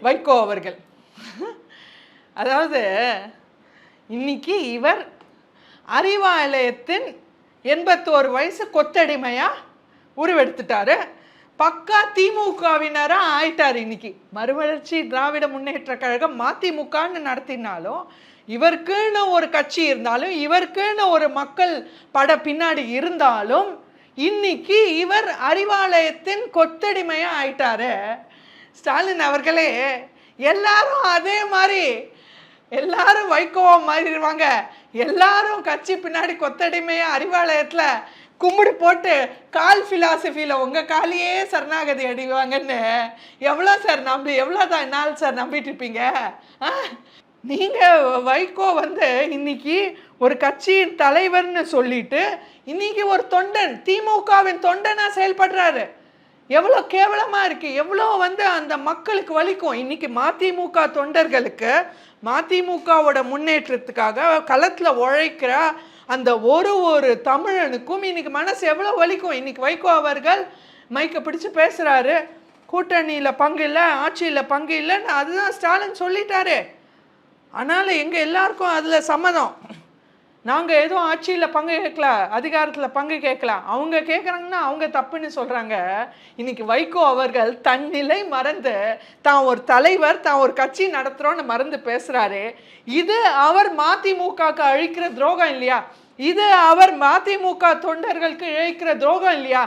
வைகோ அவர்கள். அதாவது இன்னைக்கு இவர் அறிவாலயத்தின் 81 வயசு கொத்தடிமையா உருவெடுத்துட்டாரு. பக்கா திமுகவினரா ஆயிட்டார். இன்னைக்கு மறுமலர்ச்சி திராவிட முன்னேற்ற கழகம் மதிமுகன்னு நடத்தினாலும், இவருக்குன்னு ஒரு கட்சி இருந்தாலும், இவருக்குன்னு ஒரு மக்கள் பட பின்னாடி இருந்தாலும், இன்னைக்கு இவர் அறிவாலயத்தின் கொத்தடிமையா ஆயிட்டாரு. ஸ்டாலின் அவர்களே, எல்லாரும் அதே மாதிரி எல்லாரும் வைகோவா மாறிடுவாங்க, எல்லாரும் கட்சி பின்னாடி கொத்தடிமையா அறிவாலயத்துல கும்பிடு போட்டு கால் பிலாசபியில உங்க காலையே சரணாகதி அடிவாங்கன்னு எவ்வளோ சார் எவ்வளோதான் நாள் சார் நம்பிட்டு இருப்பீங்க? நீங்க வைகோ இன்னைக்கு ஒரு கட்சியின் தலைவர்னு சொல்லிட்டு இன்னைக்கு ஒரு தொண்டன், திமுகவின் தொண்டனா செயல்படுறாரு. எவ்வளோ கேவலமா இருக்கு, எவ்வளோ அந்த மக்களுக்கு வலிக்கும். இன்னைக்கு மதிமுக தொண்டர்களுக்கு மதிமுகவோட முன்னேற்றத்துக்காக களத்துல உழைக்கிற அந்த ஒரு தமிழனுக்கும் இன்னைக்கு மனசு எவ்வளோ வலிக்கும். இன்னைக்கு வைகோ அவர்கள் மைக்கை பிடிச்சு பேசுறாரு, கூட்டணியில பங்கு இல்லை, ஆட்சியில பங்கு இல்லைன்னு அதுதான் ஸ்டாலின் சொல்லிட்டாரு. ஆனாலும் எங்க எல்லாருக்கும் அதுல சம்மதம். நாங்க எதுவும் ஆட்சியில பங்கு கேட்கல, அதிகாரத்துல பங்கு கேட்கல. அவங்க கேட்கறாங்கன்னா அவங்க தப்புன்னு சொல்றாங்க. இன்னைக்கு வைகோ அவர்கள் தன் நிலை மறந்து தான் ஒரு தலைவர், தான் ஒரு கட்சி நடத்துறோன்னு மறந்து பேசுறாரு. இது அவர் மதிமுகக்கு அழிக்கிற துரோகம் இல்லையா? இது அவர் மதிமுக தொண்டர்களுக்கு இழைக்கிற துரோகம் இல்லையா?